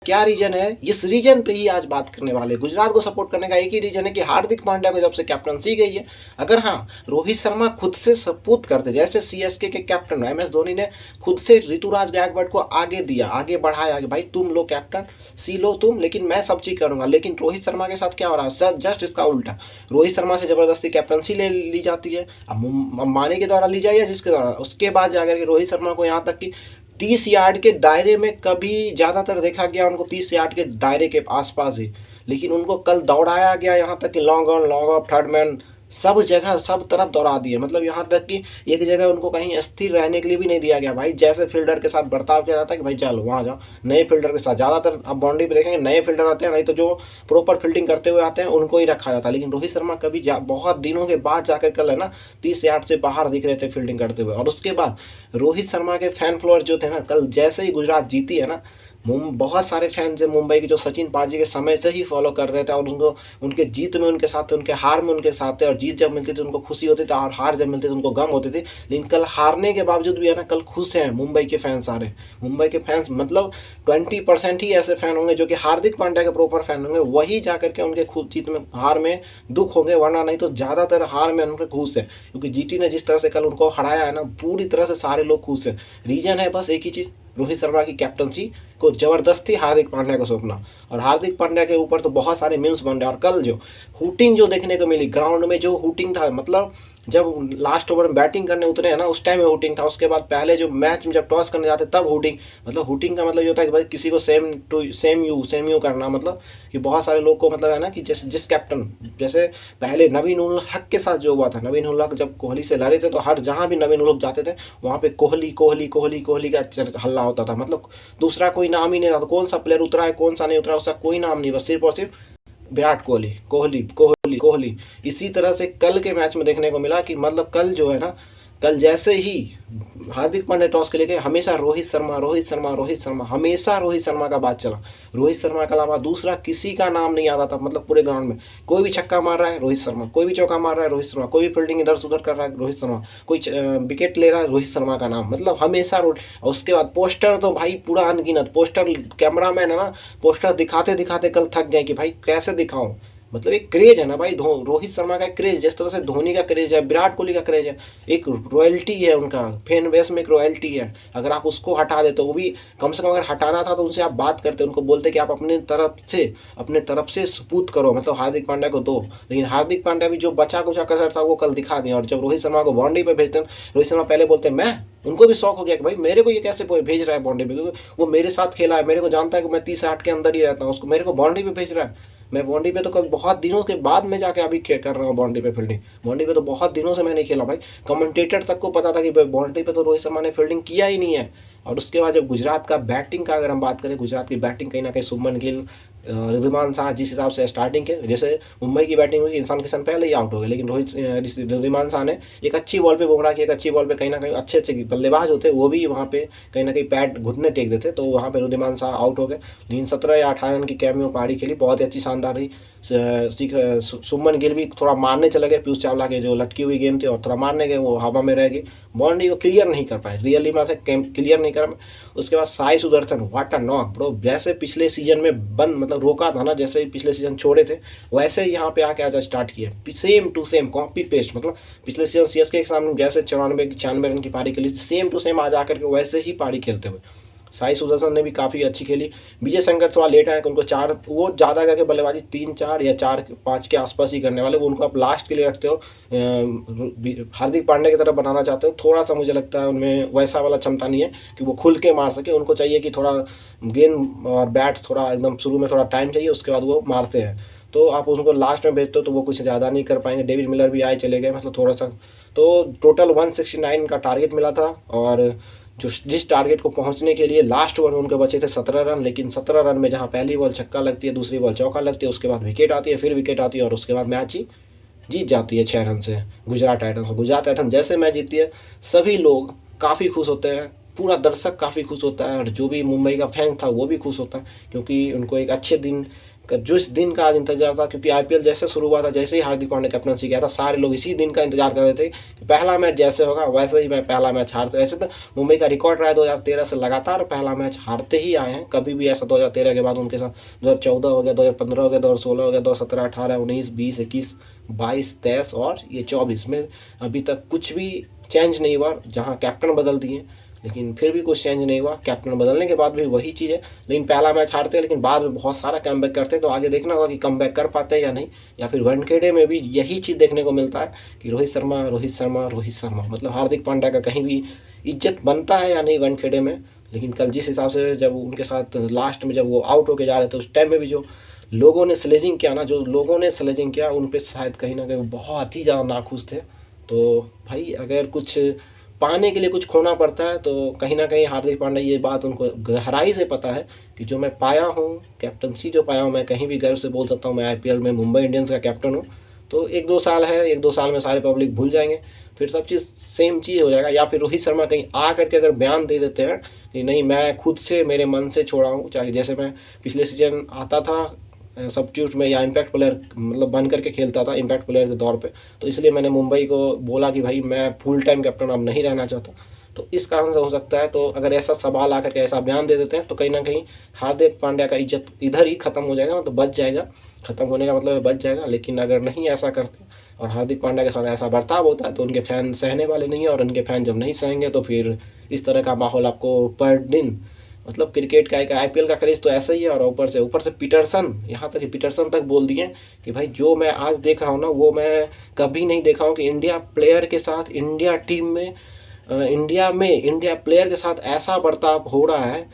क्या रीजन है, इस रीजन पे ही आज बात करने वाले। गुजरात को सपोर्ट करने का एक ही रीजन है कि हार्दिक पांड्या को जब से कैप्टनसी गई है, अगर हाँ रोहित शर्मा खुद से सपूत करते, जैसे सीएसके के कैप्टन एमएस धोनी ने खुद से ऋतुराज गायकवाड़ को आगे दिया, आगे बढ़ाया कि भाई तुम लो कैप्टन, सी लो तुम, लेकिन मैं सब चीज करूंगा। लेकिन रोहित शर्मा के साथ क्या हो रहा है, सर जस्ट इसका उल्टा। रोहित शर्मा से जबरदस्ती कैप्टनसी ले ली जाती है, अब अंबानी के द्वारा ली जाए या जिसके द्वारा, उसके बाद जाकर के रोहित शर्मा को यहाँ तक कि 30 यार्ड के दायरे में, कभी ज़्यादातर देखा गया उनको 30 यार्ड के दायरे के आसपास ही, लेकिन उनको कल दौड़ाया गया यहाँ तक कि long on long off third man सब जगह सब तरफ दौड़ा दिए। मतलब यहाँ तक कि एक जगह उनको कहीं स्थिर रहने के लिए भी नहीं दिया गया। भाई जैसे फील्डर के साथ बर्ताव किया जाता है कि भाई चलो वहाँ जाओ, नए फील्डर के साथ ज़्यादातर अब बाउंड्री पे देखेंगे नए फील्डर आते हैं, नहीं तो जो प्रॉपर फील्डिंग करते हुए आते हैं उनको ही रखा जाता है। लेकिन रोहित शर्मा कभी बहुत दिनों के बाद जाकर कल है ना 30 यार्ड से बाहर दिख रहे थे फील्डिंग करते हुए। और उसके बाद रोहित शर्मा के फैन फॉलोअर जो थे ना, कल जैसे ही गुजरात जीती है ना, बहुत सारे फैंस हैं मुंबई के जो सचिन पाजी के समय से ही फॉलो कर रहे थे और उनको उनके जीत में उनके साथ थे, उनके हार में उनके साथ थे। और जीत जब मिलती थी उनको खुशी होती थी और हार जब मिलती थी उनको गम होती थी। लेकिन कल हारने के बावजूद भी है ना, कल खुश हैं मुंबई के फैंस सारे। मुंबई के फैंस मतलब 20% ही ऐसे फैन होंगे जो कि हार्दिक पांड्या के प्रॉपर फैन होंगे, वही जाकर के उनके खुद जीत में हार में दुख होंगे, वरना नहीं तो ज़्यादातर हार में उनके खुश है। क्योंकि जीटी ने जिस तरह से कल उनको हराया है ना, पूरी तरह से सारे लोग खुश हैं। रीजन है बस एक ही चीज़, रोहित शर्मा की कैप्टनसी को जबरदस्ती हार्दिक पांड्या को सौंपना। और हार्दिक पांड्या के ऊपर तो बहुत सारे मीम्स बन रहे हैं। और कल जो हुटिंग जो देखने को मिली ग्राउंड में, जो हुटिंग था, मतलब जब लास्ट ओवर में बैटिंग करने उतरे हैं ना उस टाइम में हुटिंग था। उसके बाद पहले जो मैच में जब टॉस करने जाते तब हुटिंग, मतलब हुटिंग का मतलब ये होता है कि भाई किसी को सेम यू करना, मतलब कि बहुत सारे लोग को मतलब है ना कि जिस कैप्टन, जैसे पहले नवीन उल हक के साथ जो हुआ था, नवीन उल हक जब कोहली से लड़े थे तो हर जहाँ भी नवीन उल हक जाते थे वहाँ पे कोहली कोहली कोहली कोहली का हल्ला होता था। मतलब दूसरा कोई नाम ही नहीं था, तो कौन सा प्लेयर उतरा है कौन सा नहीं उतरा उसका कोई नाम नहीं, बस सिर्फ और सिर्फ विराट कोहली कोहली कोहली कोहली। इसी तरह से कल के मैच में देखने को मिला कि मतलब कल जो है ना, कल जैसे ही हार्दिक पांड्या टॉस के लेके हमेशा रोहित शर्मा रोहित शर्मा रोहित शर्मा, हमेशा रोहित शर्मा का बात चला। रोहित शर्मा के अलावा दूसरा किसी का नाम नहीं आता था। मतलब पूरे ग्राउंड में कोई भी छक्का मार रहा है रोहित शर्मा, कोई भी चौका मार रहा है रोहित शर्मा, कोई भी फील्डिंग इधर से उधर कर रहा है रोहित शर्मा, कोई विकेट ले रहा है रोहित शर्मा का नाम, मतलब हमेशा उसके बाद पोस्टर तो भाई पूरा अनगिनत पोस्टर, कैमरामैन है ना पोस्टर दिखाते दिखाते कल थक गए कि भाई कैसे दिखाऊं। मतलब एक क्रेज है ना भाई, रोहित शर्मा का क्रेज, जिस तरह से धोनी का क्रेज है, विराट कोहली का क्रेज है, एक रॉयल्टी है उनका, फैन बेस में एक रॉयल्टी है। अगर आप उसको हटा दे तो वो भी कम से कम अगर हटाना था तो उनसे आप बात करते, उनको बोलते कि आप अपने तरफ से सपूत करो, मतलब हार्दिक पांड्या को दो। लेकिन हार्दिक पांड्या भी जो बचा कुचा कसर था वो कल दिखा दिया। और जब रोहित शर्मा को बाउंड्री पे भेजते हैं, रोहित शर्मा पहले बोलते हैं मैं, उनको भी शौक हो गया कि भाई मेरे को ये कैसे भेज रहा है बाउंड्री पे, क्योंकि वो मेरे साथ खेला है, मेरे को जानता है कि मैं 30 8 के अंदर ही रहता हूँ, उसको मेरे को बाउंड्री पे भेज रहा है। मैं बाउंड्री पे तो कभी बहुत दिनों के बाद में जाके अभी कर रहा हूँ बाउंड्री पे फील्डिंग, बाउंड्री पे तो बहुत दिनों से मैं नहीं खेला भाई। कमेंटेटर तक को पता था कि बाउंड्री पे तो रोहित शर्मा ने फील्डिंग किया ही नहीं है। और उसके बाद जब गुजरात का बैटिंग का अगर हम बात करें, गुजरात की बैटिंग कहीं ना कहीं शुभमन गिल, रिद्धिमान शाह जिस हिसाब से स्टार्टिंग के, जैसे मुंबई की बैटिंग हुई ईशान किशन पहले ही आउट हो गए, लेकिन रिद्धिमान शाह ने एक अच्छी बॉल पे बुमराह की एक अच्छी बॉल पे कहीं ना कहीं अच्छे अच्छे बल्लेबाज होते वो भी वहाँ पे कहीं ना कहीं पैड घुटने टेक देते, तो वहाँ पे रिद्धिमान शाह आउट हो गए। लेकिन 17 या 18 रन की कैमियो पारी खेली, बहुत ही अच्छी शानदार रही। शुभमन गिल भी थोड़ा मारने चले गए, पीयूष चावला के जो लटकी हुई गेंद थी और थोड़ा मारने गए, वो हवा में रह गई, बाउंड्री को क्लियर नहीं कर पाए, रियली में से क्लियर नहीं कर पाए। उसके बाद Sai Sudarshan, what a knock bro, जैसे पिछले सीजन में बंद मतलब रोका था ना, जैसे ही पिछले सीजन छोड़े थे वैसे ही यहाँ पे आके आज स्टार्ट किया, same to same copy paste. मतलब पिछले सीजन सीएसके के सामने जैसे 94 रन की पारी खेली, सेम टू सेम आज आकर के वैसे ही पारी खेलते हुए साई सुदर्शन ने भी काफ़ी अच्छी खेली। विजय शंकर थोड़ा लेट आए, उनको 4, वो ज़्यादा करके बल्लेबाजी 3-4 या 4-5 के आसपास ही करने वाले, वो उनको आप लास्ट के लिए रखते हो, हार्दिक पांड्या की तरफ बनाना चाहते हो। थोड़ा सा मुझे लगता है उनमें वैसा वाला क्षमता नहीं है कि वो खुल के मार सके, उनको चाहिए कि थोड़ा गेंद और बैट थोड़ा एकदम शुरू में थोड़ा टाइम चाहिए, उसके बाद वो मारते हैं। तो आप उनको लास्ट में भेजते हो तो वो कुछ ज़्यादा नहीं कर पाएंगे। डेविड मिलर भी आए चले गए, मतलब थोड़ा सा। तो टोटल 169 का टारगेट मिला था, और जिस टारगेट को पहुंचने के लिए लास्ट ओवर में उनके बचे थे 17 रन। लेकिन 17 रन में जहां पहली बॉल छक्का लगती है, दूसरी बॉल चौका लगती है, उसके बाद विकेट आती है, फिर विकेट आती है, और उसके बाद मैच ही जीत जाती है 6 रन से गुजरात टाइटंस। गुजरात टाइटंस जैसे मैच जीतती है सभी लोग काफ़ी खुश होते हैं, पूरा दर्शक काफ़ी खुश होता है और जो भी मुंबई का फैन था वो भी खुश होता है, क्योंकि उनको एक अच्छे दिन का, जो इस दिन का आज इंतजार था, क्योंकि आईपीएल जैसे शुरू हुआ था, जैसे ही हार्दिक पांड्या कैप्टनसी किया था, सारे लोग इसी दिन का इंतजार कर रहे थे कि पहला मैच जैसे होगा वैसे ही मैं पहला मैच हारते। वैसे तो मुंबई का रिकॉर्ड रहा है 2013 से लगातार पहला मैच हारते ही आए हैं, कभी भी ऐसा 2013 के बाद उनके साथ 2014 हो गया, 2015 हो गया, 2016 हो गया, 2017, 18, 19, 20, 21, 22, 23 और ये 24 में अभी तक कुछ भी चेंज नहीं हुआ। जहाँ कैप्टन बदल दिए लेकिन फिर भी कुछ चेंज नहीं हुआ, कैप्टन बदलने के बाद भी वही चीज़ है। लेकिन पहला मैच हारते हैं लेकिन बाद में बहुत सारा कमबैक करते हैं, तो आगे देखना होगा कि कमबैक कर पाते हैं या नहीं, या फिर वानखेड़े में भी यही चीज़ देखने को मिलता है कि रोहित शर्मा, रोहित शर्मा, रोहित शर्मा, मतलब हार्दिक पांड्या का कहीं भी इज्जत बनता है या नहीं वानखेड़े में। लेकिन कल जिस हिसाब से जब उनके साथ लास्ट में जब वो आउट होके जा रहे थे, उस टाइम में भी जो लोगों ने स्लेजिंग किया ना, जो लोगों ने स्लेजिंग किया उन पर शायद कहीं ना कहीं बहुत ही ज़्यादा नाखुश थे। तो भाई अगर कुछ पाने के लिए कुछ खोना पड़ता है तो कहीं ना कहीं हार्दिक पांड्या ये बात उनको गहराई से पता है कि जो मैं पाया हूँ, कैप्टनसी जो पाया हूँ, मैं कहीं भी गर्व से बोल सकता हूँ मैं आईपीएल में मुंबई इंडियंस का कैप्टन हूँ। तो 1-2 साल है, 1-2 साल में सारे पब्लिक भूल जाएंगे, फिर सब चीज़ सेम चीज़ हो जाएगा। या फिर रोहित शर्मा कहीं आ करके अगर बयान दे देते हैं कि नहीं मैं खुद से मेरे मन से छोड़ा हूँ, चाहे जैसे मैं पिछले सीजन आता था सब्स्टिट्यूट में या इम्पैक्ट प्लेयर मतलब बन करके खेलता था इम्पैक्ट प्लेयर के तौर पे, तो इसलिए मैंने मुंबई को बोला कि भाई मैं फुल टाइम कैप्टन अब नहीं रहना चाहता। तो इस कारण से हो सकता है। तो अगर ऐसा सवाल आकर के ऐसा बयान दे देते हैं तो कहीं ना कहीं हार्दिक पांड्या का इज्जत इधर ही ख़त्म हो जाएगा, मतलब बच जाएगा, ख़त्म होने का मतलब बच जाएगा। लेकिन अगर नहीं ऐसा करते और हार्दिक पांड्या के साथ ऐसा बर्ताव होता है तो उनके फ़ैन सहने वाले नहीं है, और उनके फ़ैन जब नहीं सहेंगे तो फिर इस तरह का माहौल आपको पर दिन, मतलब क्रिकेट का एक आईपीएल का क्रेज तो ऐसा ही है। और ऊपर से पीटरसन, यहाँ तक कि पीटरसन तक बोल दिए कि भाई जो मैं आज देख रहा हूँ ना वो मैं कभी नहीं देखा हूँ कि इंडिया प्लेयर के साथ, इंडिया टीम में, इंडिया प्लेयर के साथ ऐसा बर्ताव हो रहा है।